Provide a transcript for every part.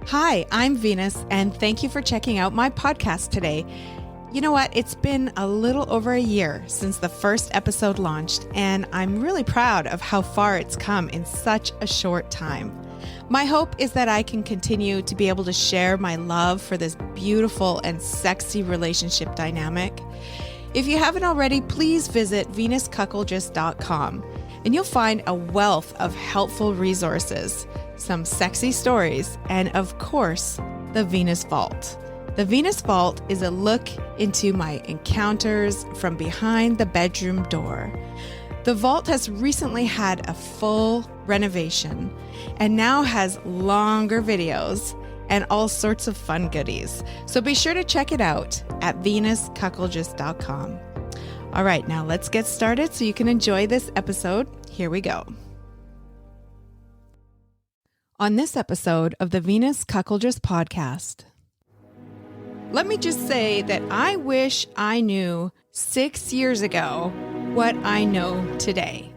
Hi, I'm Venus, and thank you for checking out my podcast today. You know what? It's been a little over a year since the first episode launched, and I'm really proud of how far it's come in such a short time. My hope is that I can continue to be able to share my love for this beautiful and sexy relationship dynamic. If you haven't already, please visit venuscuckoldress.com, and you'll find a wealth of helpful resources, some sexy stories, and of course, the Venus Vault. The Venus Vault is a look into my encounters from behind the bedroom door. The vault has recently had a full renovation and now has longer videos and all sorts of fun goodies. So be sure to check it out at venuscuckoldress.com. All right, now let's get started so you can enjoy this episode. Here we go. On this episode of the Venus Cuckoldress podcast, let me just say that I wish I knew 6 years ago what I know today.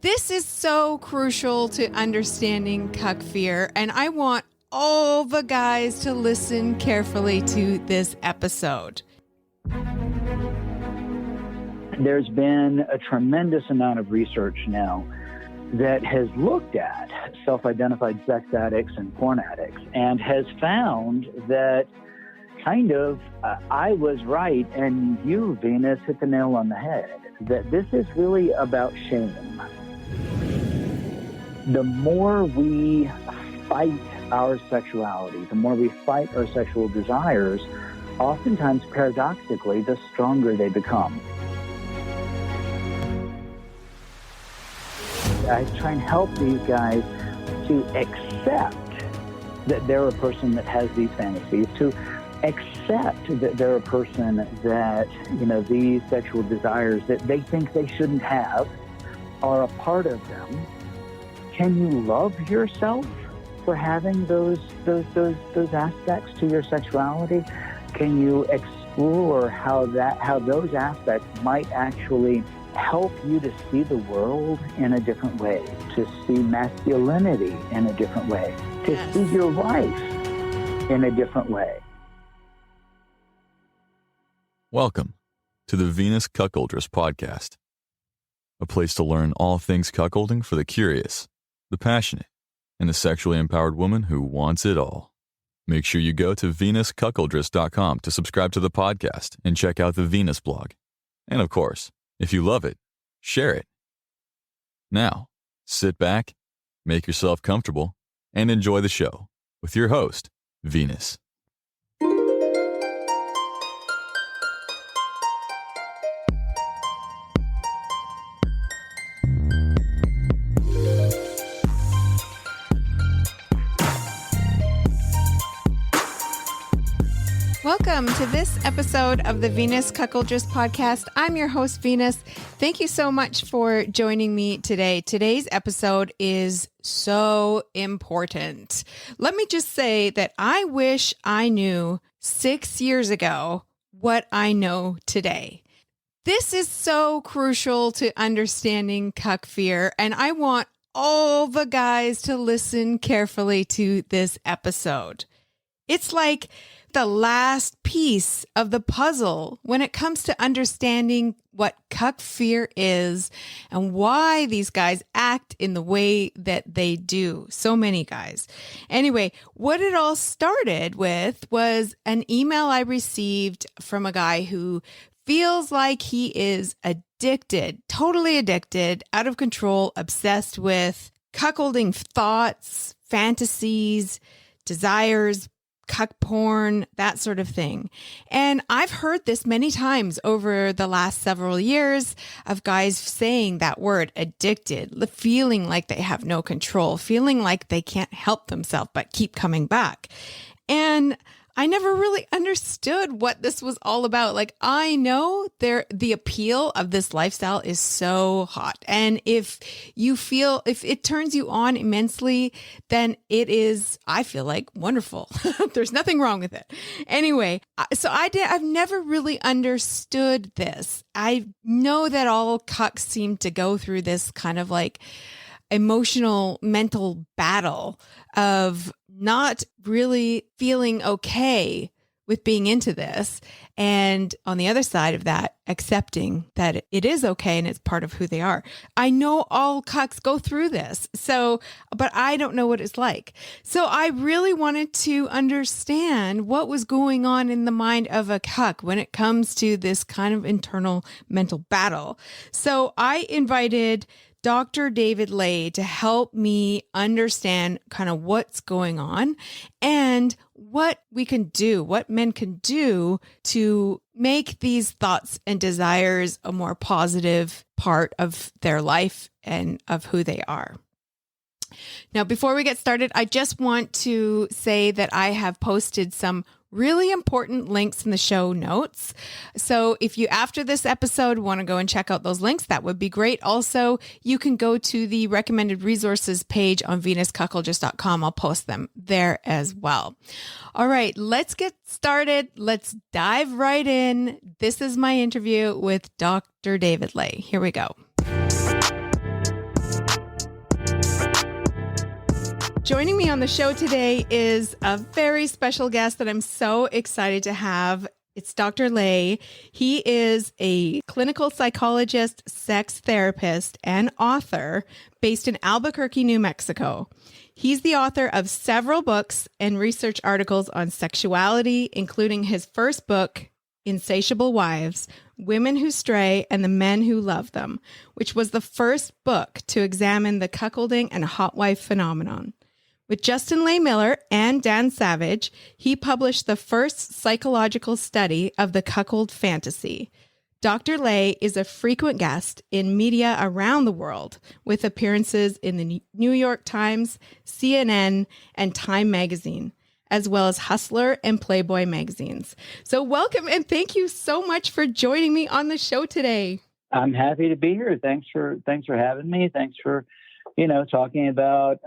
This is so crucial to understanding cuck fear, and I want all the guys to listen carefully to this episode. There's been a tremendous amount of research now that has looked at self-identified sex addicts and porn addicts and has found that I was right and you, Venus, hit the nail on the head, that this is really about shame. The more we fight our sexuality, the more we fight our sexual desires, oftentimes, paradoxically, the stronger they become. I try and help these guys to accept that they're a person that has these fantasies, to accept that they're a person that, these sexual desires that they think they shouldn't have are a part of them. Can you love yourself for having those aspects to your sexuality? Can you explore how those aspects might actually help you to see the world in a different way, to see masculinity in a different way, to see your life in a different way? Welcome to the Venus Cuckoldress podcast, a place to learn all things cuckolding for the curious, the passionate, and the sexually empowered woman who wants it all. Make sure you go to venuscuckoldress.com to subscribe to the podcast and check out the Venus blog. And of course, if you love it, share it. Now, sit back, make yourself comfortable, and enjoy the show with your host, Venus. Welcome to this episode of the Venus Cuckoldress podcast. I'm your host, Venus. Thank you so much for joining me today. Today's episode is so important. Let me just say that I wish I knew 6 years ago what I know today. This is so crucial to understanding cuck fear, and I want all the guys to listen carefully to this episode. It's like the last piece of the puzzle when it comes to understanding what cuck fear is and why these guys act in the way that they do. So many guys. Anyway, what it all started with was an email I received from a guy who feels like he is addicted, totally addicted, out of control, obsessed with cuckolding thoughts, fantasies, desires, cuck porn, that sort of thing. And I've heard this many times over the last several years of guys saying that word, addicted, feeling like they have no control, feeling like they can't help themselves but keep coming back. And I never really understood what this was all about. Like, I know the appeal of this lifestyle is so hot. And if it turns you on immensely, then it is, I feel like, wonderful. There's nothing wrong with it. Anyway, so I've never really understood this. I know that all cucks seem to go through this kind of like emotional, mental battle of not really feeling okay with being into this. And on the other side of that, accepting that it is okay and it's part of who they are. I know all cucks go through this. But I don't know what it's like. So I really wanted to understand what was going on in the mind of a cuck when it comes to this kind of internal mental battle. So I invited Dr. David Lay to help me understand kind of what's going on and what we can do, what men can do to make these thoughts and desires a more positive part of their life and of who they are. Now, before we get started, I just want to say that I have posted some really important links in the show notes. So if you, after this episode, want to go and check out those links, that would be great. Also, you can go to the recommended resources page on venuscuckoldress.com. I'll post them there as well. All right, let's get started. Let's dive right in. This is my interview with Dr. David Lay. Here we go. Joining me on the show today is a very special guest that I'm so excited to have. It's Dr. Lay. He is a clinical psychologist, sex therapist, and author based in Albuquerque, New Mexico. He's the author of several books and research articles on sexuality, including his first book, Insatiable Wives, Women Who Stray and the Men Who Love Them, which was the first book to examine the cuckolding and hot wife phenomenon. With Justin Lay Miller and Dan Savage, he published the first psychological study of the cuckold fantasy. Dr. Lay is a frequent guest in media around the world, with appearances in the New York Times, CNN, and Time magazine, as well as Hustler and Playboy magazines. So welcome and thank you so much for joining me on the show today. I'm happy to be here. Thanks for having me. Thanks for, talking about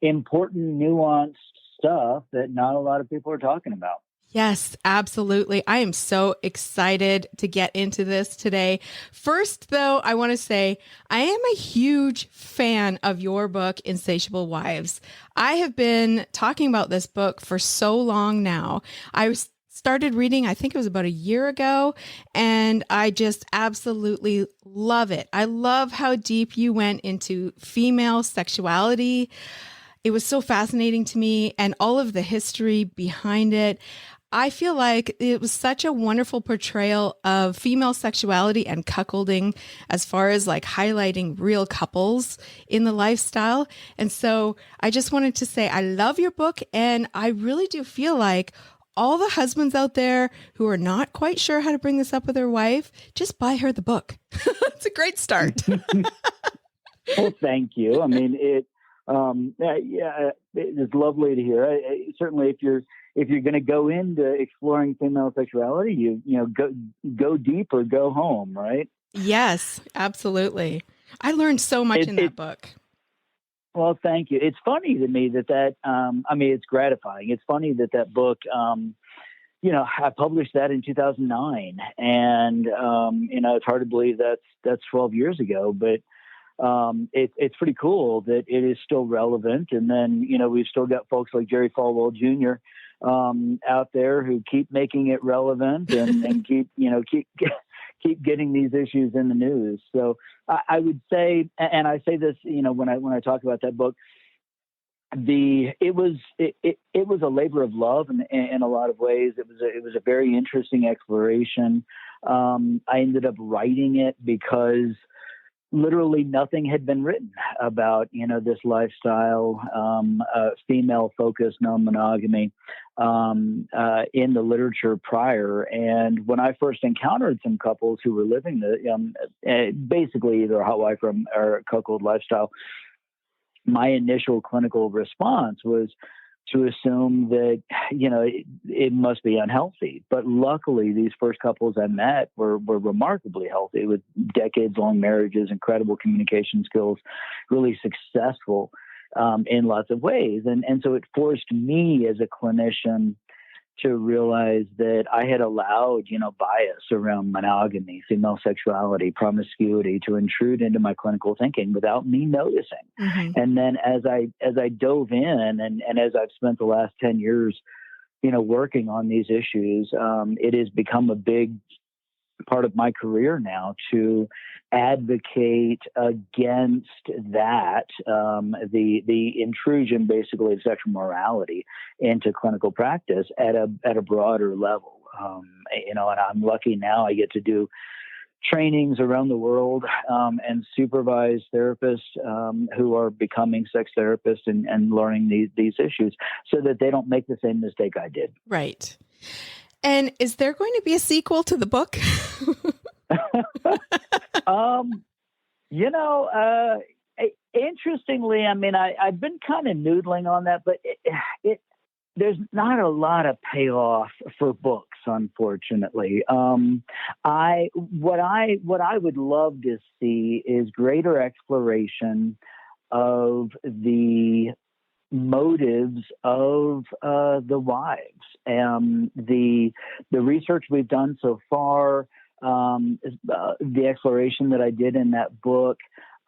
important, nuanced stuff that not a lot of people are talking about. Yes, absolutely. I am so excited to get into this today. First, though, I want to say I am a huge fan of your book, Insatiable Wives. I have been talking about this book for so long now. I started reading, I think it was about a year ago, and I just absolutely love it. I love how deep you went into female sexuality. It was so fascinating to me and all of the history behind it. I feel like it was such a wonderful portrayal of female sexuality and cuckolding as far as like highlighting real couples in the lifestyle. And so I just wanted to say, I love your book. And I really do feel like all the husbands out there who are not quite sure how to bring this up with their wife, just buy her the book. It's a great start. Well, thank you. I mean, it's lovely to hear. Certainly, if you're going to go into exploring female sexuality, you go deep or go home, right? Yes, absolutely. I learned so much in that book. Well, thank you. It's funny to me that it's gratifying. It's funny that book, I published that in 2009, and it's hard to believe that's 12 years ago, but it's pretty cool that it is still relevant. And then, we've still got folks like Jerry Falwell Jr. Out there who keep making it relevant and keep getting these issues in the news. So I would say, and I say this, when I talk about that book, it was a labor of love in a lot of ways. It was a very interesting exploration. I ended up writing it because literally nothing had been written about, this lifestyle, female-focused non-monogamy in the literature prior. And when I first encountered some couples who were living basically either a hot wife or a cuckold lifestyle, my initial clinical response was to assume that, it must be unhealthy. But luckily, these first couples I met were remarkably healthy with decades-long marriages, incredible communication skills, really successful in lots of ways. And so it forced me as a clinician to realize that I had allowed, bias around monogamy, female sexuality, promiscuity to intrude into my clinical thinking without me noticing. Mm-hmm. And then as I dove in and as I've spent the last 10 years, working on these issues, it has become a big part of my career now to advocate against that, the intrusion basically of sexual morality into clinical practice at a broader level. And I'm lucky now I get to do trainings around the world and supervise therapists who are becoming sex therapists and learning these issues so that they don't make the same mistake I did. Right. And is there going to be a sequel to the book? Interestingly, I mean, I've been kind of noodling on that, but there's not a lot of payoff for books, unfortunately. What I would love to see is greater exploration of the motives of the wives. The research we've done so far, the exploration that I did in that book,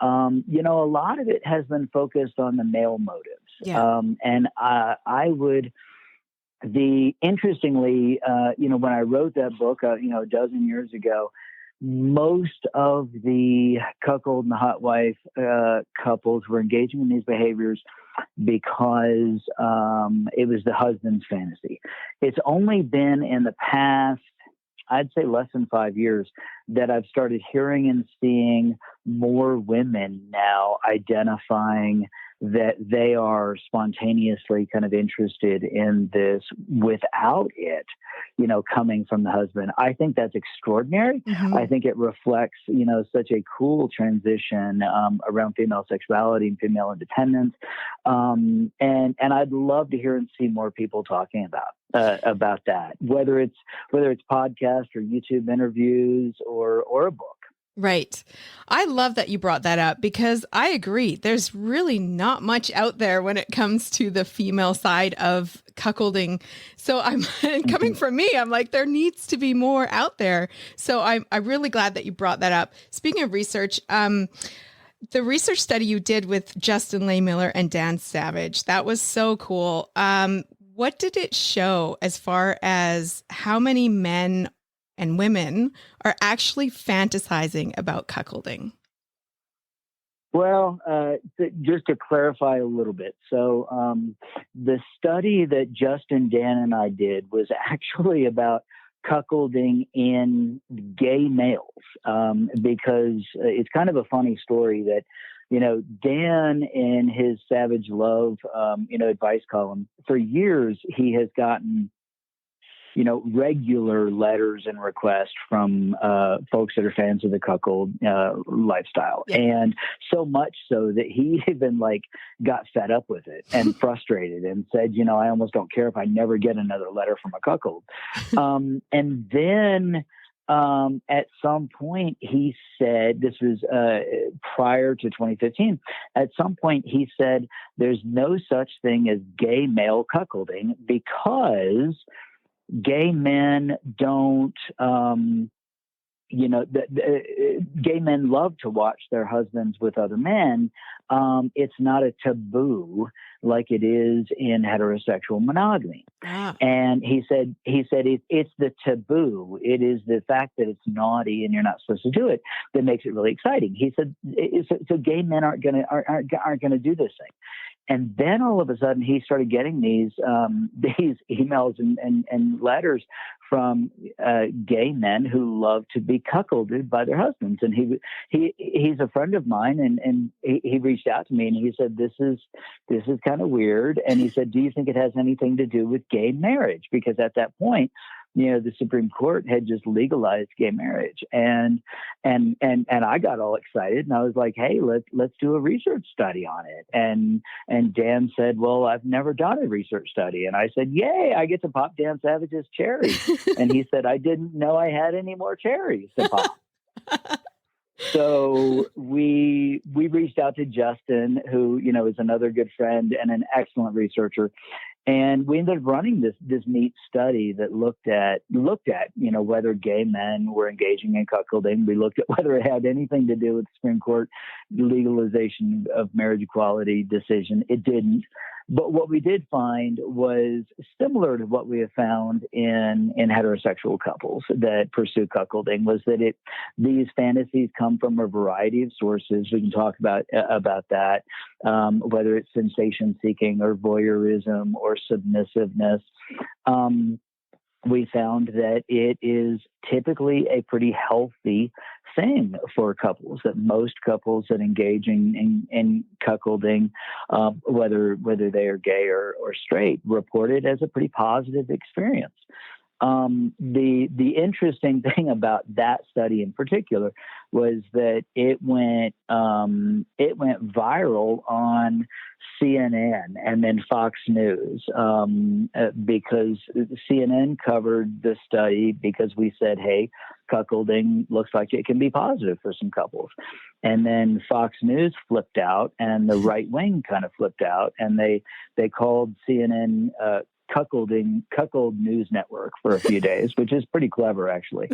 a lot of it has been focused on the male motives. Yeah. And I would, interestingly, when I wrote that book, a dozen years ago, most of the cuckold and the hot wife couples were engaging in these behaviors because it was the husband's fantasy. It's only been in the past, I'd say less than 5 years, that I've started hearing and seeing more women now identifying that they are spontaneously kind of interested in this without it, coming from the husband. I think that's extraordinary. Mm-hmm. I think it reflects, such a cool transition around female sexuality and female independence. And I'd love to hear and see more people talking about that, whether it's podcast or YouTube interviews or a book. Right. I love that you brought that up because I agree. There's really not much out there when it comes to the female side of cuckolding. So coming from me, I'm like, there needs to be more out there. So I'm really glad that you brought that up. Speaking of research, the research study you did with Justin Lehmiller and Dan Savage, that was so cool. What did it show as far as how many men and women are actually fantasizing about cuckolding? Well, just to clarify a little bit. So the study that Justin, Dan, and I did was actually about cuckolding in gay males, because it's kind of a funny story that, Dan in his Savage Love, advice column, for years, he has gotten regular letters and requests from folks that are fans of the cuckold lifestyle. Yeah. And so much so that he even got fed up with it and frustrated and said, I almost don't care if I never get another letter from a cuckold. And then at some point he said, this was prior to 2015, at some point he said, there's no such thing as gay male cuckolding because gay men don't, gay men love to watch their husbands with other men. It's not a taboo like it is in heterosexual monogamy. Ah. And he said it's the taboo. It is the fact that it's naughty and you're not supposed to do it that makes it really exciting. He said, so gay men aren't gonna do this thing. And then all of a sudden he started getting these emails and letters from gay men who love to be cuckolded by their husbands. And he's a friend of mine, and he reached out to me and he said, this is kind of weird. And he said, do you think it has anything to do with gay marriage? Because at that point, the Supreme Court had just legalized gay marriage, and I got all excited, and I was like, hey, let's do a research study on it. And Dan said, well, I've never done a research study. And I said, yay, I get to pop Dan Savage's cherry. And he said, I didn't know I had any more cherries to pop. So we reached out to Justin, who, is another good friend and an excellent researcher. And we ended up running this neat study that looked at whether gay men were engaging in cuckolding. We looked at whether it had anything to do with the Supreme Court legalization of marriage equality decision. It didn't. But what we did find was similar to what we have found in heterosexual couples that pursue cuckolding, was that these fantasies come from a variety of sources. We can talk about that, whether it's sensation seeking or voyeurism or submissiveness. We found that it is typically a pretty healthy thing for couples, that most couples that engage in cuckolding, whether they are gay or straight, report it as a pretty positive experience. The interesting thing about that study in particular was that it went viral on CNN and then Fox News, because CNN covered the study because we said, hey, cuckolding looks like it can be positive for some couples. And then Fox News flipped out, and the right wing kind of flipped out, and they called CNN Cuckold News Network for a few days, which is pretty clever, actually.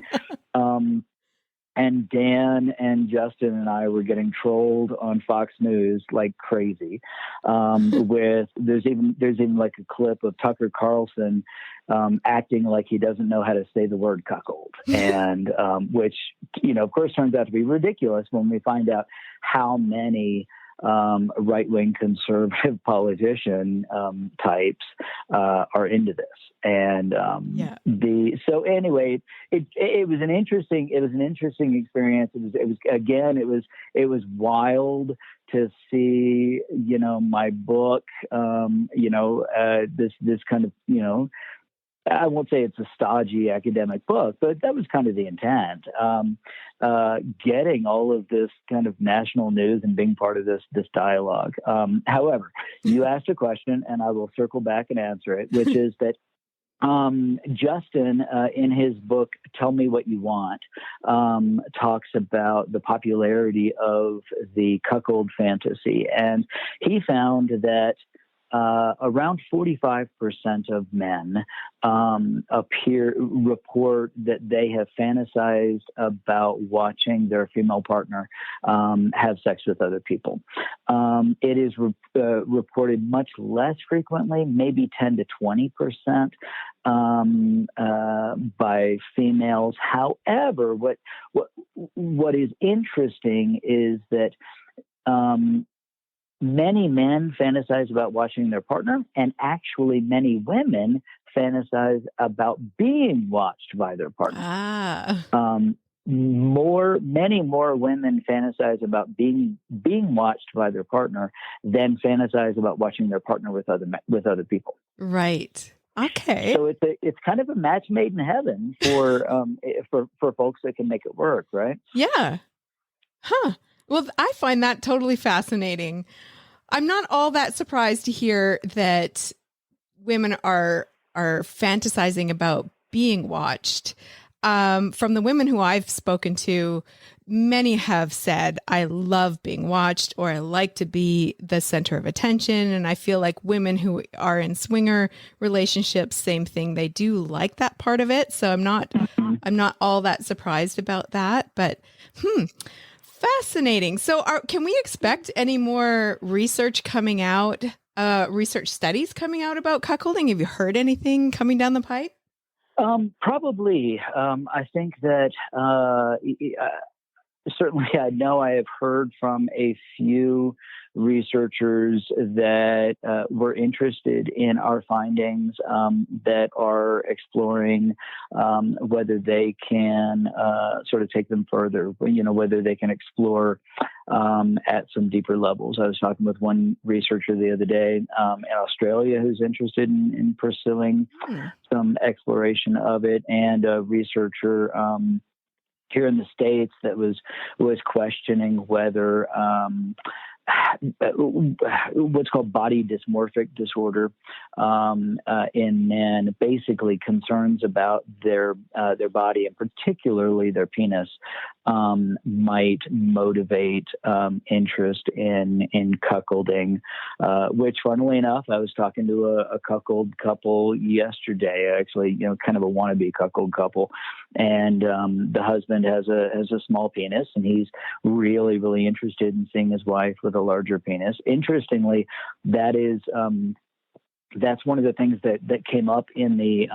And Dan and Justin and I were getting trolled on Fox News like crazy. There's even like a clip of Tucker Carlson acting like he doesn't know how to say the word cuckold, and which of course turns out to be ridiculous when we find out how many right-wing conservative politician types are into this. And so anyway, it was an interesting experience. It was wild to see, my book, this kind of, I won't say it's a stodgy academic book, but that was kind of the intent. Getting all of this kind of national news and being part of this dialogue. However, you asked a question, and I will circle back and answer it, which is that Justin, in his book, Tell Me What You Want, talks about the popularity of the cuckold fantasy. And he found that around 45% of men report that they have fantasized about watching their female partner have sex with other people. It is reported much less frequently, maybe 10 to 20% by females. However, what is interesting is that many men fantasize about watching their partner, and actually many women fantasize about being watched by their partner. Many more women fantasize about being watched by their partner than fantasize about watching their partner with other people. Right. Okay. So it's kind of a match made in heaven for folks that can make it work, right? Yeah. Huh. Well, I find that totally fascinating. I'm not all that surprised to hear that women are fantasizing about being watched. From the women who I've spoken to, many have said, I love being watched, or I like to be the center of attention. And I feel like women who are in swinger relationships, same thing. They do like that part of it. So I'm not all that surprised about that, but fascinating. So can we expect any more research coming out, research studies coming out about cuckolding? Have you heard anything coming down the pipe? Probably. I think that certainly I know I have heard from a few researchers that were interested in our findings, that are exploring whether they can sort of take them further, whether they can explore at some deeper levels. I was talking with one researcher the other day in Australia who's interested in pursuing some exploration of it, and a researcher here in the States that was questioning whether what's called body dysmorphic disorder in men, basically concerns about their body and particularly their penis might motivate interest in cuckolding, which, funnily enough, I was talking to a cuckold couple yesterday, actually, kind of a wannabe cuckold couple, and the husband has a small penis, and he's really, really interested in seeing his wife with a larger penis. Interestingly, that's one of the things that came up in the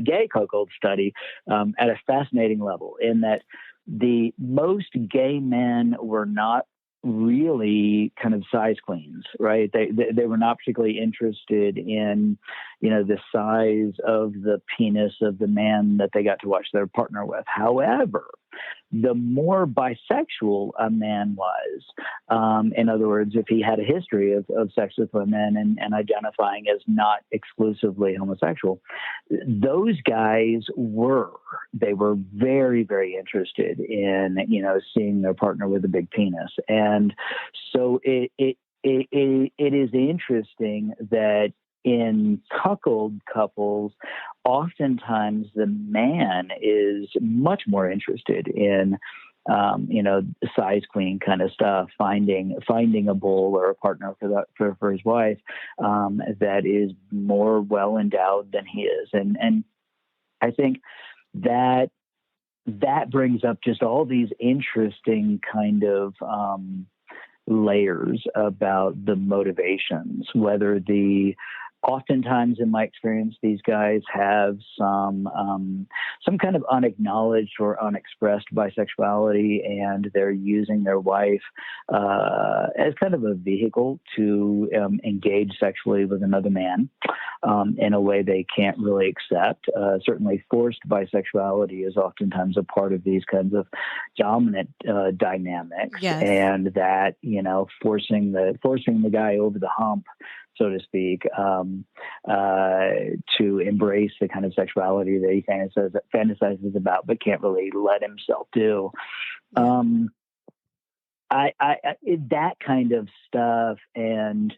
gay cuckold study at a fascinating level, in that the most gay men were not really kind of size queens, right? They were not particularly interested in, the size of the penis of the man that they got to watch their partner with. However, the more bisexual a man was, in other words, if he had a history of sex with women and identifying as not exclusively homosexual, those guys were very, very interested in, seeing their partner with a big penis. And so it is interesting that in cuckold couples, oftentimes the man is much more interested in, size queen kind of stuff, finding a bull or a partner for his wife that is more well endowed than he is, and I think that brings up just all these interesting kind of layers about the motivations, oftentimes, in my experience, these guys have some kind of unacknowledged or unexpressed bisexuality, and they're using their wife as kind of a vehicle to engage sexually with another man in a way they can't really accept. Certainly, forced bisexuality is oftentimes a part of these kinds of dominant dynamics, Yes. And that forcing the guy over the hump, so to speak, to embrace the kind of sexuality that he fantasizes about, but can't really let himself do. That kind of stuff, and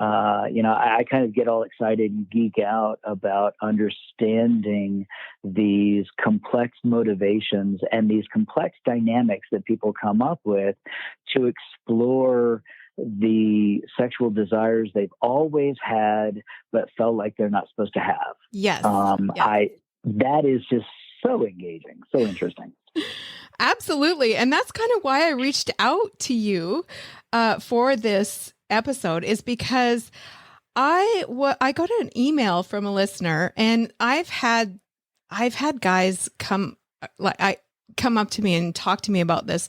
I kind of get all excited and geek out about understanding these complex motivations and these complex dynamics that people come up with to explore the sexual desires they've always had, but felt like they're not supposed to have. Yes. That is just so engaging, so interesting. Absolutely. And that's kind of why I reached out to you for this episode, is because I got an email from a listener, and I've had guys come up to me and talk to me about this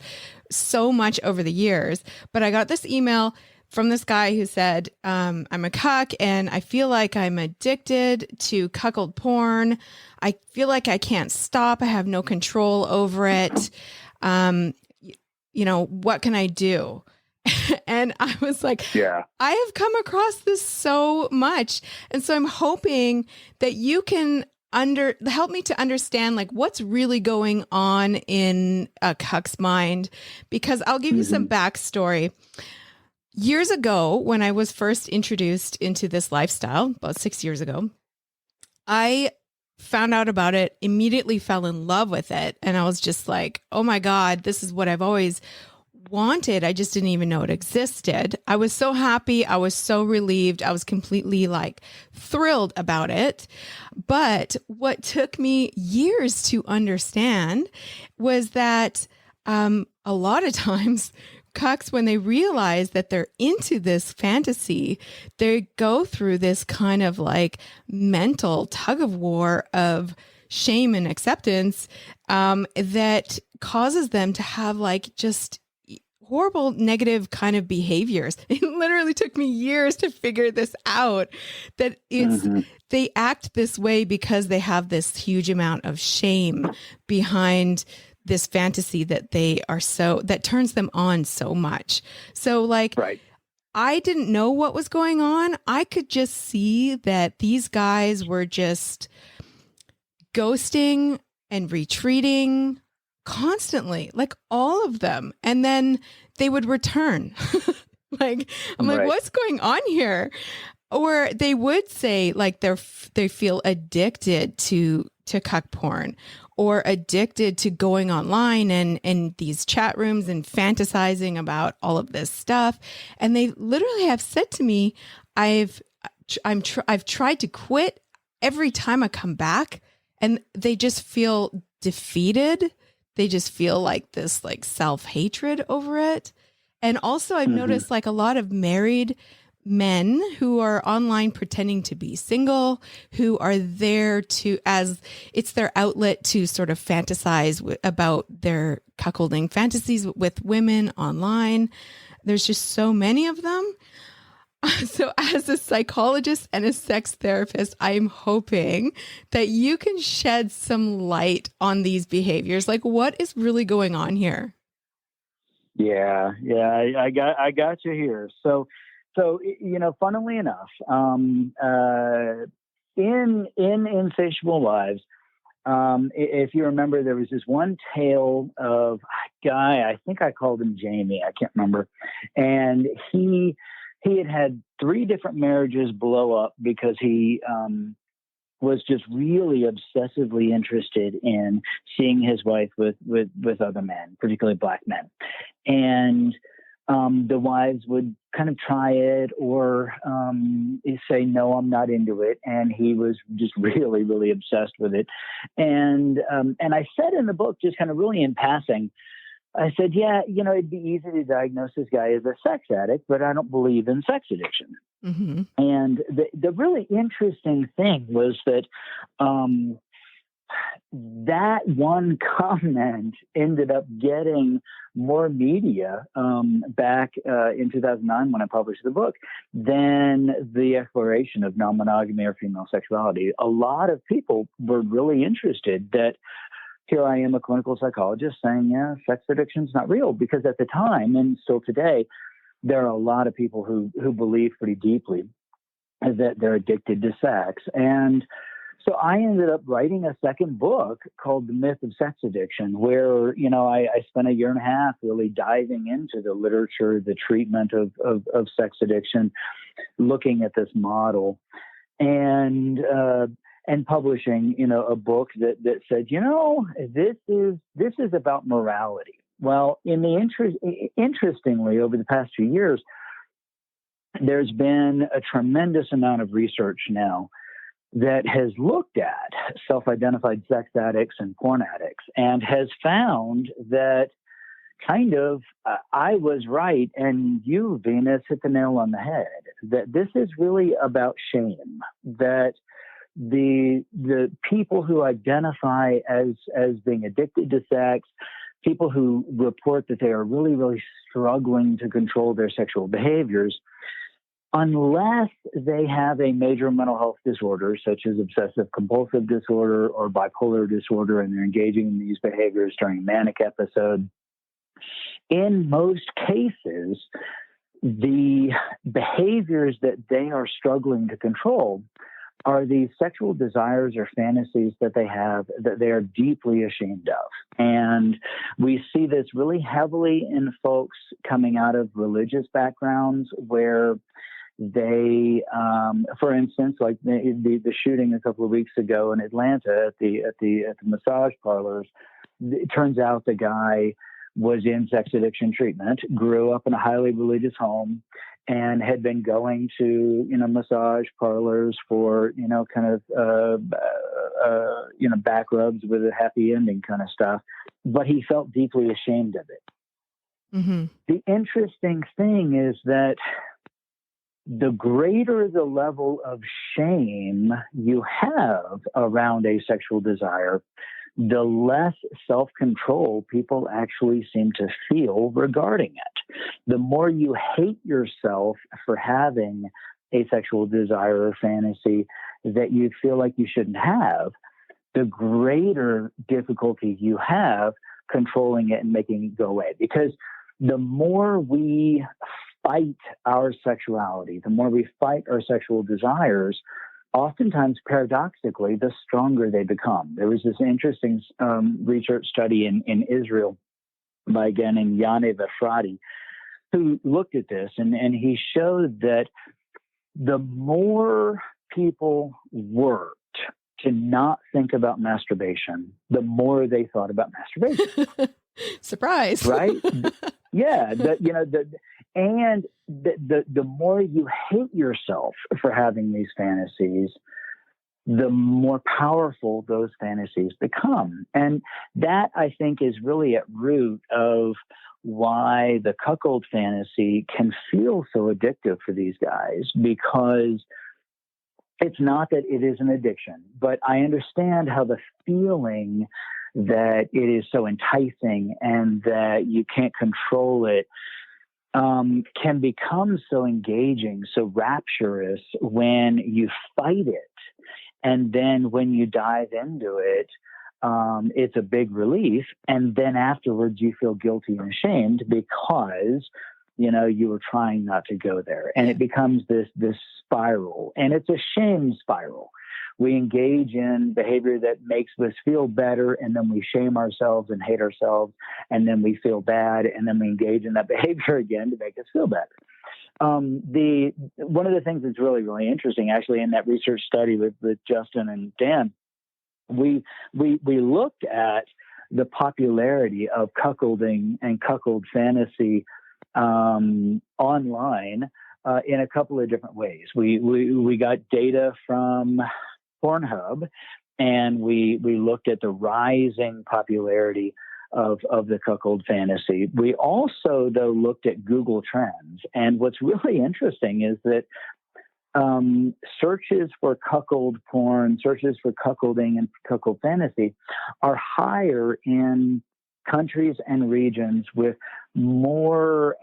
so much over the years. But I got this email from this guy who said, I'm a cuck and I feel like I'm addicted to cuckold porn. I feel like I can't stop. I have no control over it. What can I do? And I was like, yeah, I have come across this so much. And so I'm hoping that you can help me to understand like what's really going on in a cuck's mind, because I'll give you some backstory. Years ago, when I was first introduced into this lifestyle, about 6 years ago, I found out about it, immediately fell in love with it. And I was just like, oh my God, this is what I've always wanted. I just didn't even know it existed. I was so happy. I was so relieved. I was completely thrilled about it. But what took me years to understand was that a lot of times cucks, when they realize that they're into this fantasy, they go through this kind of mental tug of war of shame and acceptance that causes them to have just horrible negative kind of behaviors. It literally took me years to figure this out, that they act this way because they have this huge amount of shame behind this fantasy that that turns them on so much. So right. I didn't know what was going on. I could just see that these guys were just ghosting and retreating constantly, all of them. And then they would return. Like, I'm like, Right. what's going on here? Or they would say like they feel addicted to cuck porn, or addicted to going online and in these chat rooms and fantasizing about all of this stuff. And they literally have said to me, I've tried to quit every time I come back, and they just feel defeated. They just feel like this like self-hatred over it. And also I've noticed like a lot of married men who are online pretending to be single, who are there to, as it's their outlet to sort of fantasize about their cuckolding fantasies with women online. There's just so many of them. So as a psychologist and a sex therapist, I'm hoping that you can shed some light on these behaviors. Like, what is really going on here? Yeah, I got you here. So, funnily enough, in Insatiable Wives, if you remember, there was this one tale of a guy, I think I called him Jamie, I can't remember, and he had 3 different marriages blow up because he was just really obsessively interested in seeing his wife with other men, particularly black men. And the wives would kind of try it or say, no, I'm not into it. And he was just really, really obsessed with it. And I said in the book, just kind of really in passing, I said, yeah, it'd be easy to diagnose this guy as a sex addict, but I don't believe in sex addiction. Mm-hmm. And the really interesting thing was that that one comment ended up getting more media back in 2009 when I published the book than the exploration of non-monogamy or female sexuality. A lot of people were really interested that here I am, a clinical psychologist, saying, yeah, sex addiction is not real. Because at the time, and still today, there are a lot of people who believe pretty deeply that they're addicted to sex. And so I ended up writing a second book called The Myth of Sex Addiction, where, I spent a year and a half really diving into the literature, the treatment of sex addiction, looking at this model. And publishing, a book that said, this is about morality. Well, interestingly, over the past few years, there's been a tremendous amount of research now that has looked at self-identified sex addicts and porn addicts and has found that kind of I was right and you, Venus, hit the nail on the head, that this is really about shame, that the people who identify as being addicted to sex, people who report that they are really, really struggling to control their sexual behaviors, unless they have a major mental health disorder, such as obsessive compulsive disorder or bipolar disorder, and they're engaging in these behaviors during a manic episode, in most cases, the behaviors that they are struggling to control are these sexual desires or fantasies that they have that they are deeply ashamed of. And we see this really heavily in folks coming out of religious backgrounds where they, for instance, like the shooting a couple of weeks ago in Atlanta at the massage parlors, it turns out the guy was in sex addiction treatment, grew up in a highly religious home, and had been going to, massage parlors for, back rubs with a happy ending kind of stuff. But he felt deeply ashamed of it. Mm-hmm. The interesting thing is that the greater the level of shame you have around a sexual desire, the less self-control people actually seem to feel regarding it. The more you hate yourself for having a sexual desire or fantasy that you feel like you shouldn't have, the greater difficulty you have controlling it and making it go away. Because the more we fight our sexuality, the more we fight our sexual desires, oftentimes, paradoxically, the stronger they become. There was this interesting research study in Israel by a guy named Yaniv Efrati, who looked at this, and he showed that the more people worked to not think about masturbation, the more they thought about masturbation. Surprise. Right? Yeah. And the more you hate yourself for having these fantasies, the more powerful those fantasies become. And that, I think, is really at root of why the cuckold fantasy can feel so addictive for these guys, because it's not that it is an addiction, but I understand how the feeling that it is so enticing and that you can't control it can become so engaging, so rapturous when you fight it. And then when you dive into it, it's a big relief. And then afterwards you feel guilty and ashamed because, you were trying not to go there. And it becomes this spiral, and it's a shame spiral. We engage in behavior that makes us feel better, and then we shame ourselves and hate ourselves, and then we feel bad, and then we engage in that behavior again to make us feel better. One of the things that's really, really interesting, actually, in that research study with Justin and Dan, we looked at the popularity of cuckolding and cuckold fantasy online in a couple of different ways. We got data from Pornhub, and we looked at the rising popularity of the cuckold fantasy. We also, though, looked at Google Trends. And what's really interesting is that searches for cuckold porn, searches for cuckolding and cuckold fantasy are higher in countries and regions with more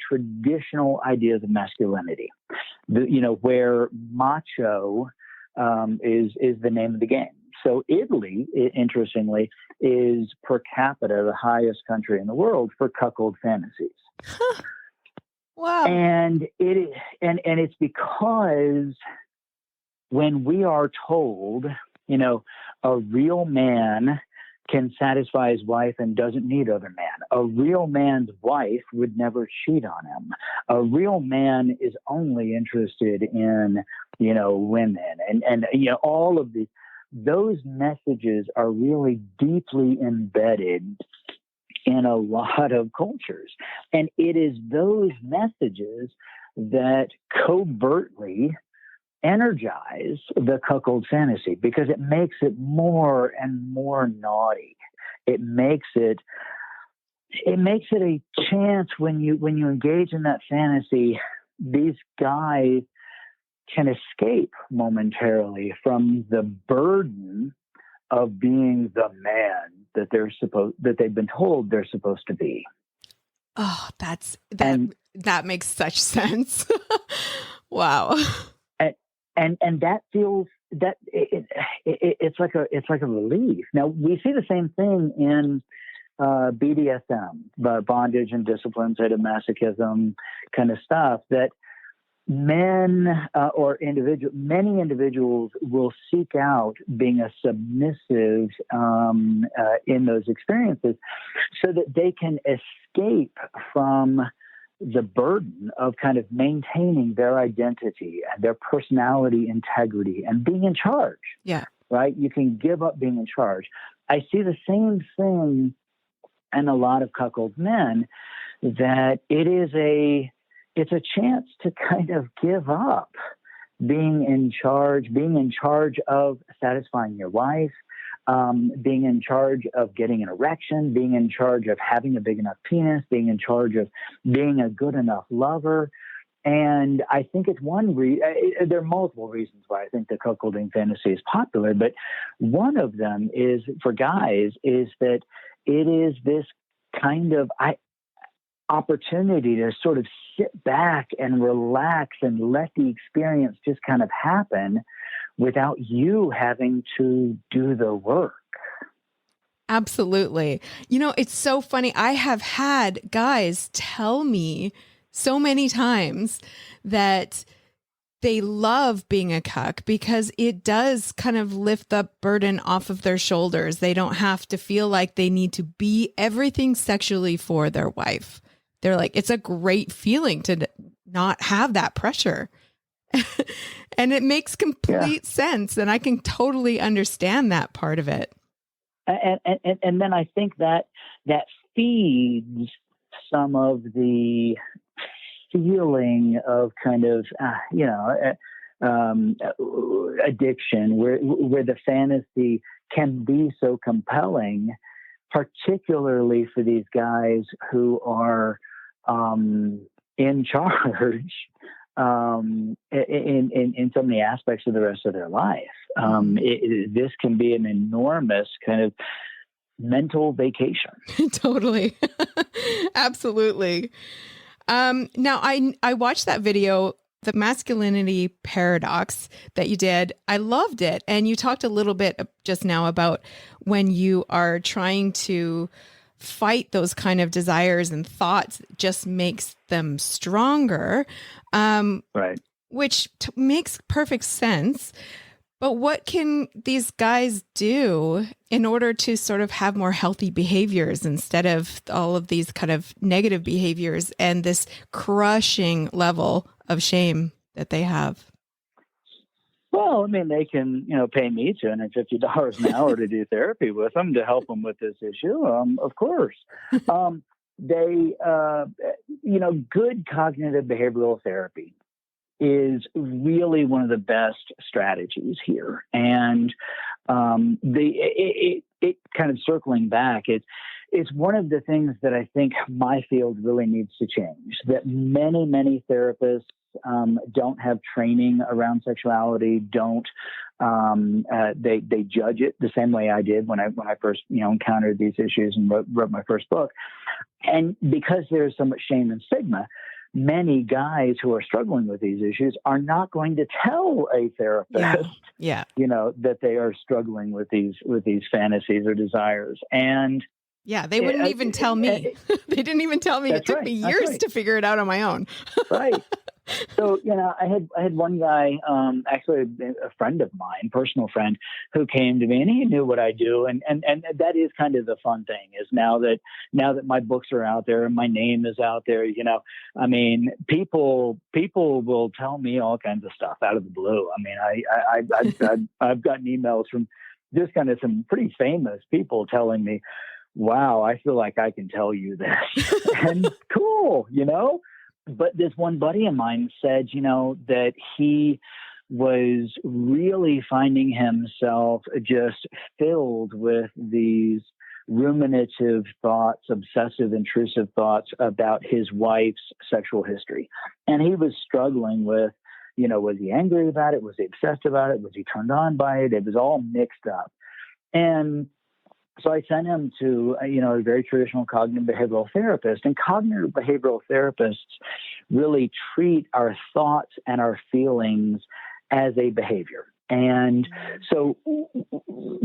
traditional ideas of masculinity, where macho is the name of the game. So Italy, interestingly, is per capita the highest country in the world for cuckold fantasies. Huh. Wow. And it's because when we are told, a real man can satisfy his wife and doesn't need other men. A real man's wife would never cheat on him. A real man is only interested in, women and all of those messages are really deeply embedded in a lot of cultures. And it is those messages that covertly energize the cuckold fantasy, because it makes it more and more naughty. It makes it a chance when you engage in that fantasy, these guys can escape momentarily from the burden of being the man that they've been told they're supposed to be. Oh, that makes such sense. Wow. And that feels that it's like a relief. Now we see the same thing in BDSM, bondage and discipline, sadomasochism kind of stuff, that men many individuals will seek out being a submissive in those experiences so that they can escape from the burden of kind of maintaining their identity and their personality integrity and being in charge. Yeah. Right? You can give up being in charge. I see the same thing in a lot of cuckold men, that it's a chance to kind of give up being in charge of satisfying your wife, being in charge of getting an erection, being in charge of having a big enough penis, being in charge of being a good enough lover. And I think it's there are multiple reasons why I think the cuckolding fantasy is popular, but one of them is, for guys, is that it is this kind of opportunity to sort of sit back and relax and let the experience just kind of happen without you having to do the work. Absolutely. It's so funny. I have had guys tell me so many times that they love being a cuck because it does kind of lift the burden off of their shoulders. They don't have to feel like they need to be everything sexually for their wife. they're like, it's a great feeling to not have that pressure. And it makes complete sense. And I can totally understand that part of it. And then I think that feeds some of the feeling of kind of, addiction, where the fantasy can be so compelling, particularly for these guys who are in charge in so many aspects of the rest of their life. This can be an enormous kind of mental vacation. Totally. Absolutely. Now I watched that video, the masculinity paradox that you did. I loved it. And you talked a little bit just now about when you are trying to fight those kind of desires and thoughts, just makes them stronger. Right. Which makes perfect sense. But what can these guys do in order to sort of have more healthy behaviors instead of all of these kind of negative behaviors and this crushing level of shame that they have? Well, I mean, they can, pay me $250 an hour to do therapy with them to help them with this issue. Of course. Good cognitive behavioral therapy is really one of the best strategies here. And it kind of circling back, it's one of the things that I think my field really needs to change, that many therapists don't have training around sexuality, they judge it the same way I did when I first, encountered these issues and wrote my first book. And because there's so much shame and stigma, many guys who are struggling with these issues are not going to tell a therapist, that they are struggling with these fantasies or desires. And they wouldn't even tell me. They didn't even tell me. It took me years to figure it out on my own. Right. So, I had one guy, actually a friend of mine, personal friend, who came to me and he knew what I do. And that is kind of the fun thing, is now that my books are out there and my name is out there, I mean, people will tell me all kinds of stuff out of the blue. I mean, I've gotten emails from just kind of some pretty famous people telling me, wow, I feel like I can tell you this. And cool, But this one buddy of mine said, that he was really finding himself just filled with these ruminative thoughts, obsessive, intrusive thoughts about his wife's sexual history. And he was struggling with, was he angry about it? Was he obsessed about it? Was he turned on by it? It was all mixed up. And so I sent him to, a very traditional cognitive behavioral therapist. And cognitive behavioral therapists really treat our thoughts and our feelings as a behavior. And so,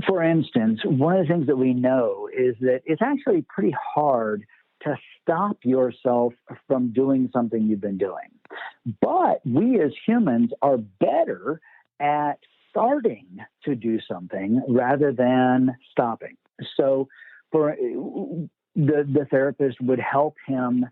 for instance, one of the things that we know is that it's actually pretty hard to stop yourself from doing something you've been doing. But we as humans are better at starting to do something rather than stopping. So for the therapist would help him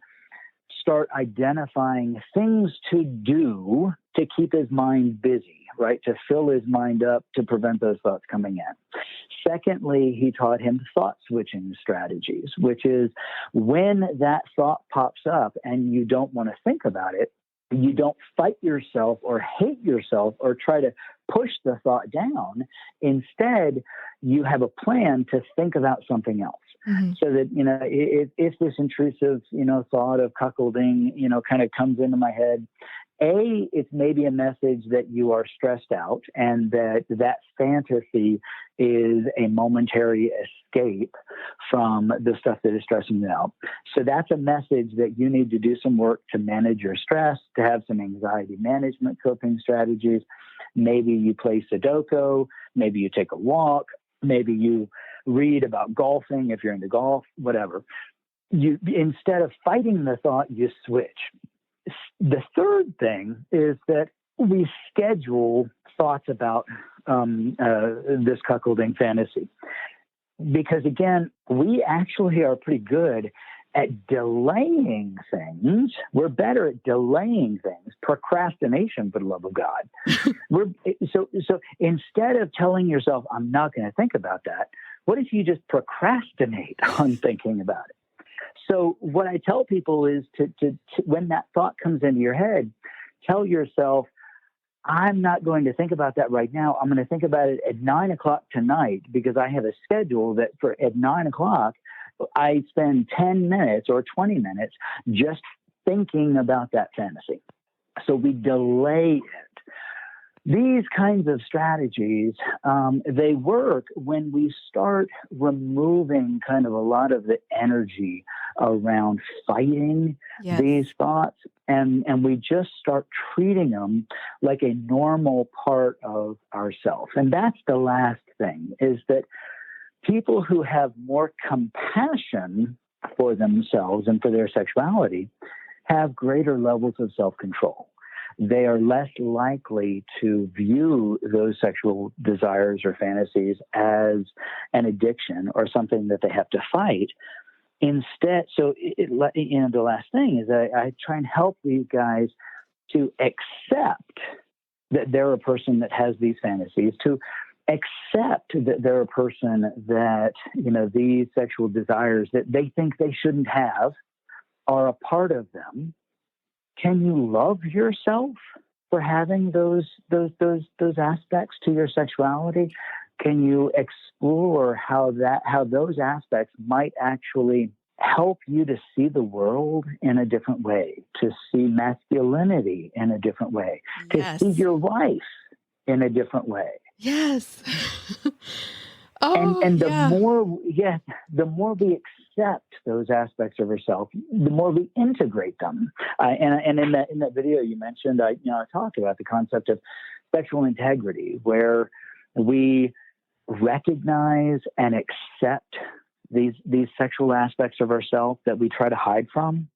start identifying things to do to keep his mind busy, right? To fill his mind up to prevent those thoughts coming in. Secondly, he taught him thought switching strategies, which is when that thought pops up and you don't want to think about it, you don't fight yourself or hate yourself or try to push the thought down. Instead, you have a plan to think about something else. Mm-hmm. So that, if this intrusive, thought of cuckolding, kind of comes into my head, it's maybe a message that you are stressed out and that fantasy is a momentary escape from the stuff that is stressing you out. So that's a message that you need to do some work to manage your stress, to have some anxiety management coping strategies. Maybe you play Sudoku, maybe you take a walk, maybe you read about golfing if you're into golf, whatever. You, instead of fighting the thought, you switch. The third thing is that we schedule thoughts about this cuckolding fantasy. Because again, we actually are pretty good at delaying things. We're better at delaying things. Procrastination, for the love of God. So instead of telling yourself, I'm not going to think about that, what if you just procrastinate on thinking about it? So what I tell people is to when that thought comes into your head, tell yourself, I'm not going to think about that right now. I'm going to think about it at 9 o'clock tonight, because I have a schedule that at 9 o'clock, I spend 10 minutes or 20 minutes just thinking about that fantasy. So we delay it. These kinds of strategies, they work when we start removing kind of a lot of the energy around fighting these thoughts, and we just start treating them like a normal part of ourself. And that's the last thing, is that people who have more compassion for themselves and for their sexuality have greater levels of self-control. They are less likely to view those sexual desires or fantasies as an addiction or something that they have to fight. Instead, the last thing is I try and help these guys to accept that they're a person that has these fantasies, to accept that they're a person that, these sexual desires that they think they shouldn't have are a part of them. Can you love yourself for having those aspects to your sexuality? Can you explore how those aspects might actually help you to see the world in a different way, to see masculinity in a different way, to see your wife in a different way? Yes. And the more we accept those aspects of ourselves, the more we integrate them. And in that video you mentioned, I talked about the concept of sexual integrity, where we recognize and accept these sexual aspects of ourselves that we try to hide from.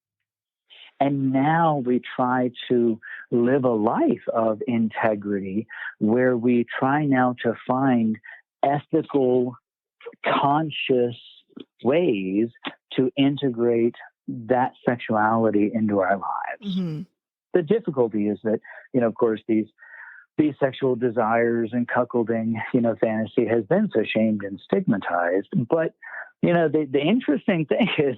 And now we try to live a life of integrity, where we try now to find ethical, conscious ways to integrate that sexuality into our lives. Mm-hmm. The difficulty is that, of course, these sexual desires and cuckolding, fantasy has been so shamed and stigmatized. But, the interesting thing is,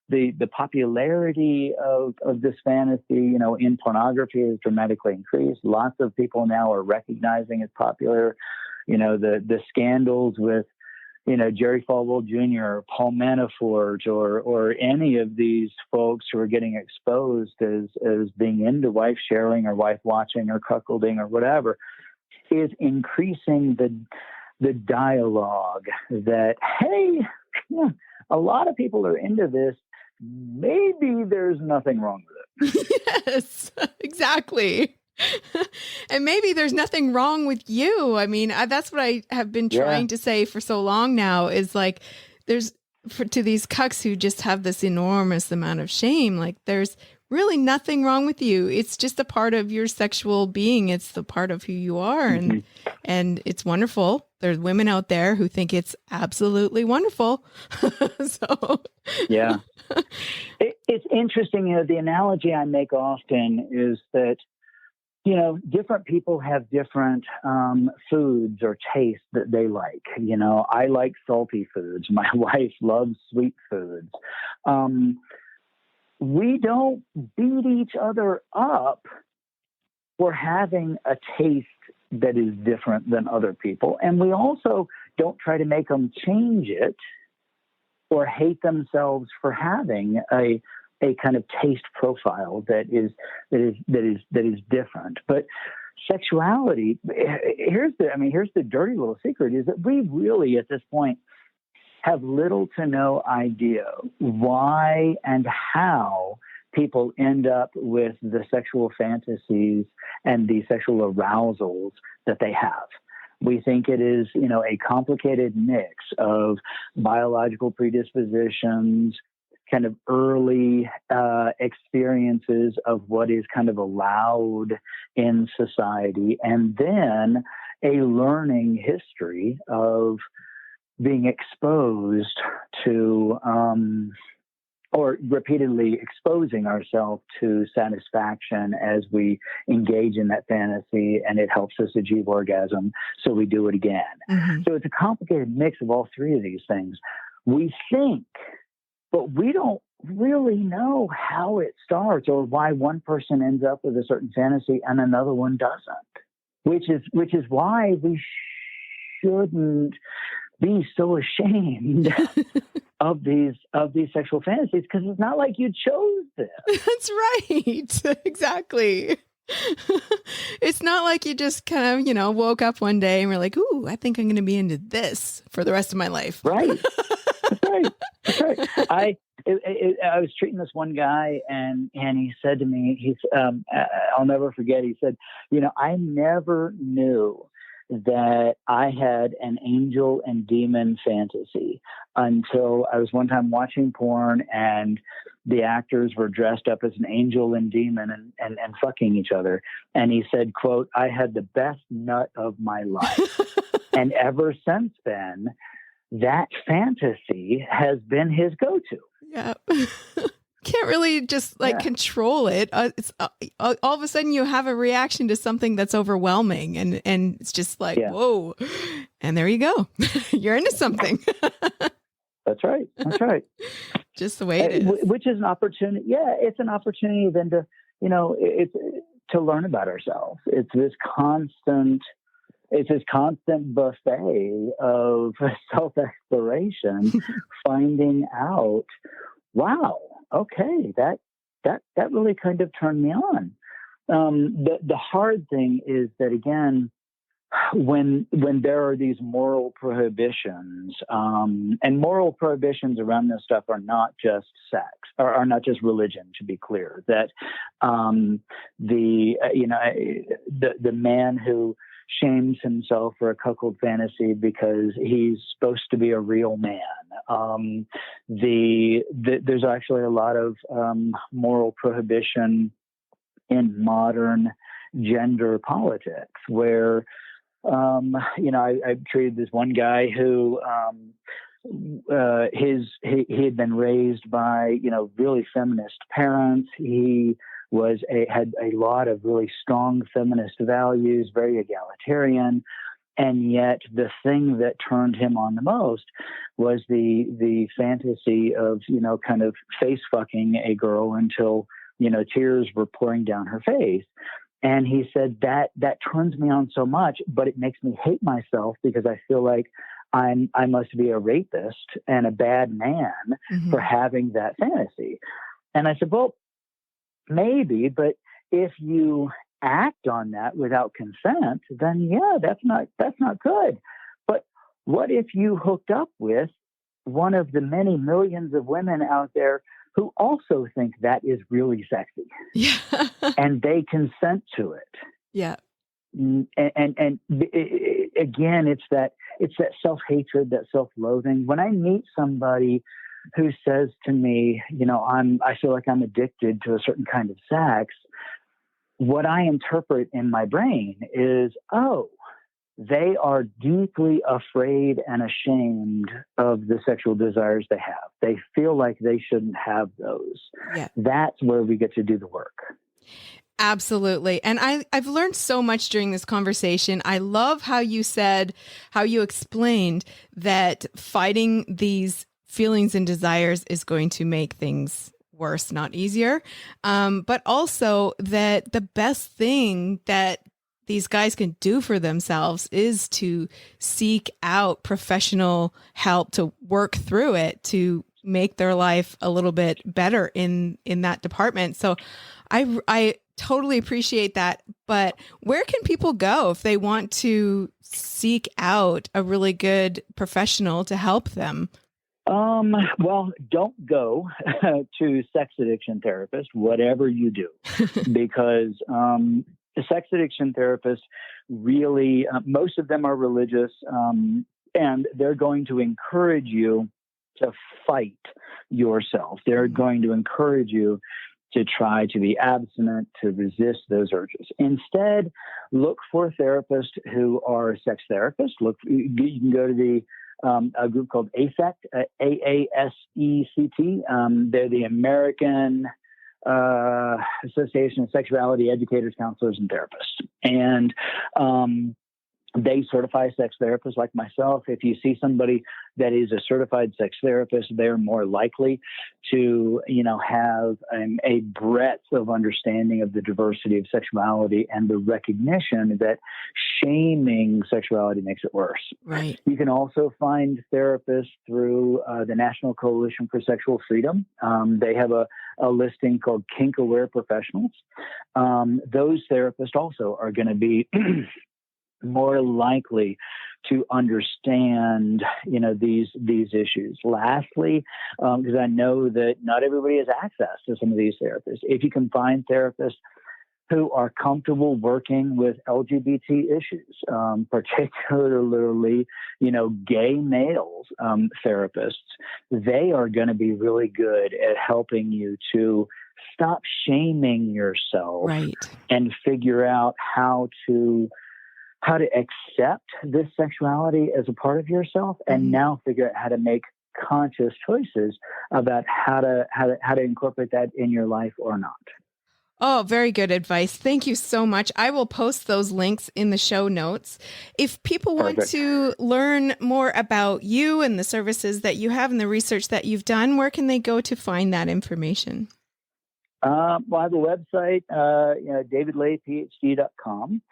the popularity of this fantasy, in pornography has dramatically increased. Lots of people now are recognizing it's popular. The scandals with, Jerry Falwell Jr., Paul Manafort, or any of these folks who are getting exposed as being into wife sharing or wife watching or cuckolding or whatever, is increasing the dialogue that, hey, a lot of people are into this. Maybe there's nothing wrong with it. Yes, exactly. And maybe there's nothing wrong with you. That's what I have been trying to say for so long now, is like, to these cucks who just have this enormous amount of shame, like, there's really nothing wrong with you. It's just a part of your sexual being. It's the part of who you are. Mm-hmm. And it's wonderful. There's women out there who think it's absolutely wonderful. Yeah. It's interesting. The analogy I make often is that, different people have different foods or tastes that they like. I like salty foods. My wife loves sweet foods. We don't beat each other up for having a taste that is different than other people. And we also don't try to make them change it or hate themselves for having a kind of taste profile that is different. But sexuality, here's the dirty little secret, is that we really at this point have little to no idea why and how people end up with the sexual fantasies and the sexual arousals that they have. We think it is, a complicated mix of biological predispositions, kind of early experiences of what is kind of allowed in society, and then a learning history of being exposed to or repeatedly exposing ourselves to satisfaction as we engage in that fantasy, and it helps us achieve orgasm, so we do it again. Mm-hmm. So it's a complicated mix of all three of these things. We think, but we don't really know how it starts or why one person ends up with a certain fantasy and another one doesn't, which is why we shouldn't be so ashamed of these sexual fantasies, because it's not like you chose this. That's right. Exactly. It's not like you just kind of, woke up one day and were like, ooh, I think I'm going to be into this for the rest of my life. Right. That's right. I was treating this one guy, and he said to me, I'll never forget, he said, I never knew that I had an angel and demon fantasy until I was one time watching porn, and the actors were dressed up as an angel and demon and fucking each other. And he said, quote, I had the best nut of my life. And ever since then, that fantasy has been his go-to. Yeah. Can't really just control it. It's all of a sudden you have a reaction to something that's overwhelming, and it's just like, whoa. And there you go. You're into something. That's right. Just the way it is. Which is an opportunity. Yeah, it's an opportunity then to, it's to learn about ourselves. It's this constant buffet of self-exploration, finding out, wow, okay, that really kind of turned me on. The hard thing is that, again, when there are these moral prohibitions, and moral prohibitions around this stuff are not just sex, or are not just religion, to be clear, that the man who shames himself for a cuckold fantasy because he's supposed to be a real man. There's actually a lot of moral prohibition in modern gender politics, where I treated this one guy who he had been raised by really feminist parents. He had a lot of really strong feminist values, very egalitarian, and yet the thing that turned him on the most was the fantasy of kind of face fucking a girl until tears were pouring down her face. And he said that turns me on so much, but it makes me hate myself because I feel like I must be a rapist and a bad man for having that fantasy. And I said, well, maybe, but if you act on that without consent, then yeah, that's not good. But what if you hooked up with one of the many millions of women out there who also think that is really sexy? Yeah. And they consent to it. Yeah. And again, it's that self-hatred, that self-loathing. When I meet somebody who says to me, I feel like I'm addicted to a certain kind of sex, what I interpret in my brain is, oh, they are deeply afraid and ashamed of the sexual desires they have. They feel like they shouldn't have those. Yeah. That's where we get to do the work. Absolutely. And I've learned so much during this conversation. I love how you explained that fighting these feelings and desires is going to make things worse, not easier. But also that the best thing that these guys can do for themselves is to seek out professional help to work through it, to make their life a little bit better in that department. So I totally appreciate that. But where can people go if they want to seek out a really good professional to help them? Well, don't go to sex addiction therapist, whatever you do, because the sex addiction therapists really, most of them are religious, and they're going to encourage you to fight yourself. They're going to encourage you to try to be abstinent, to resist those urges. Instead, look for therapists who are sex therapists. You can go to the a group called ASECT, AASECT. They're the American Association of Sexuality Educators, Counselors, and Therapists. And they certify sex therapists like myself. If you see somebody that is a certified sex therapist, they're more likely to, have a breadth of understanding of the diversity of sexuality and the recognition that shaming sexuality makes it worse. Right. You can also find therapists through the National Coalition for Sexual Freedom. They have a listing called Kink Aware Professionals. Those therapists also are going to be more likely to understand, these issues. Lastly, because I know that not everybody has access to some of these therapists. If you can find therapists who are comfortable working with LGBT issues, particularly, gay males, therapists, they are going to be really good at helping you to stop shaming yourself, right, and figure out how to accept this sexuality as a part of yourself, and now figure out how to make conscious choices about how to incorporate that in your life or not. Oh, very good advice. Thank you so much. I will post those links in the show notes. If people want to learn more about you and the services that you have and the research that you've done, where can they go to find that information? Well, I have a website, davidlayphd.com.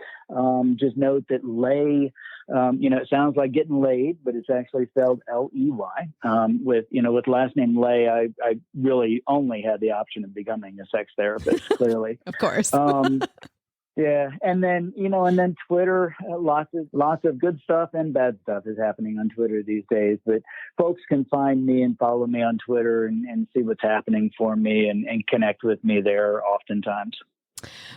Just note that lay, it sounds like getting laid, but it's actually spelled L-E-Y. With last name Lay, I really only had the option of becoming a sex therapist, clearly. Of course. Yeah. And then Twitter, lots of good stuff and bad stuff is happening on Twitter these days, but folks can find me and follow me on Twitter and see what's happening for me and connect with me there oftentimes.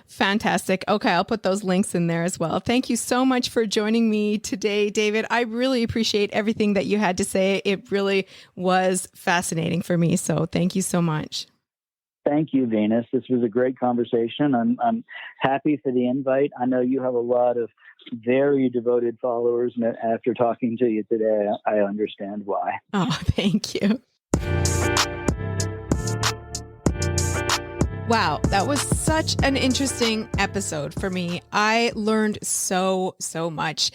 Fantastic. Okay. I'll put those links in there as well. Thank you so much for joining me today, David. I really appreciate everything that you had to say. It really was fascinating for me. So thank you so much. Thank you, Venus. This was a great conversation. I'm happy for the invite. I know you have a lot of very devoted followers, and after talking to you today, I understand why. Oh, thank you. Wow, that was such an interesting episode for me. I learned so much.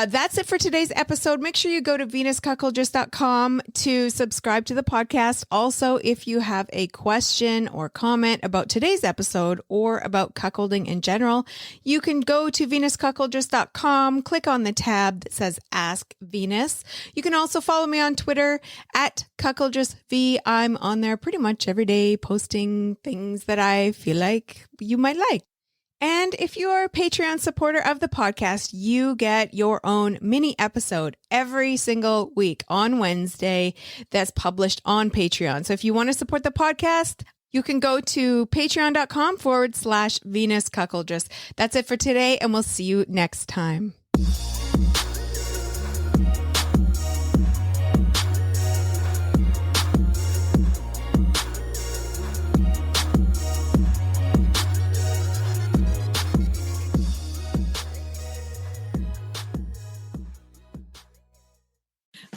That's it for today's episode. Make sure you go to venuscuckoldress.com to subscribe to the podcast. Also, if you have a question or comment about today's episode or about cuckolding in general, you can go to venuscuckoldress.com, click on the tab that says Ask Venus. You can also follow me on Twitter at cuckoldressv. I'm on there pretty much every day posting things that I feel like you might like. And if you're a Patreon supporter of the podcast, you get your own mini episode every single week on Wednesday that's published on Patreon. So if you want to support the podcast, you can go to patreon.com/Venus Cuckoldress. That's it for today, and we'll see you next time.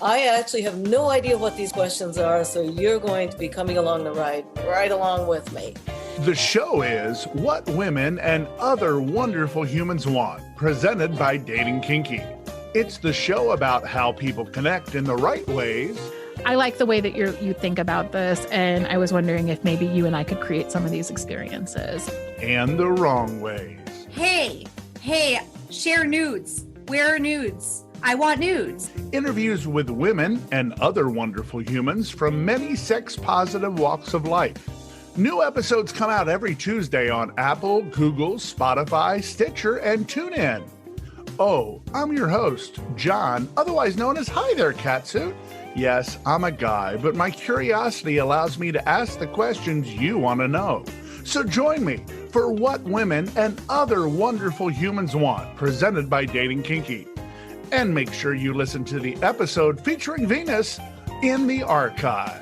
I actually have no idea what these questions are, so you're going to be coming along the ride right along with me. The show is What Women and Other Wonderful Humans Want, presented by Dating Kinky. It's the show about how people connect in the right ways. I like the way that you think about this, and I was wondering if maybe you and I could create some of these experiences. And the wrong ways. Hey, share nudes. Where are nudes? I want nudes. Interviews with women and other wonderful humans from many sex-positive walks of life. New episodes come out every Tuesday on Apple, Google, Spotify, Stitcher, and TuneIn. Oh, I'm your host, John, otherwise known as Hi There, Catsuit. Yes, I'm a guy, but my curiosity allows me to ask the questions you want to know. So join me for What Women and Other Wonderful Humans Want, presented by Dating Kinky. And make sure you listen to the episode featuring Venus in the archive.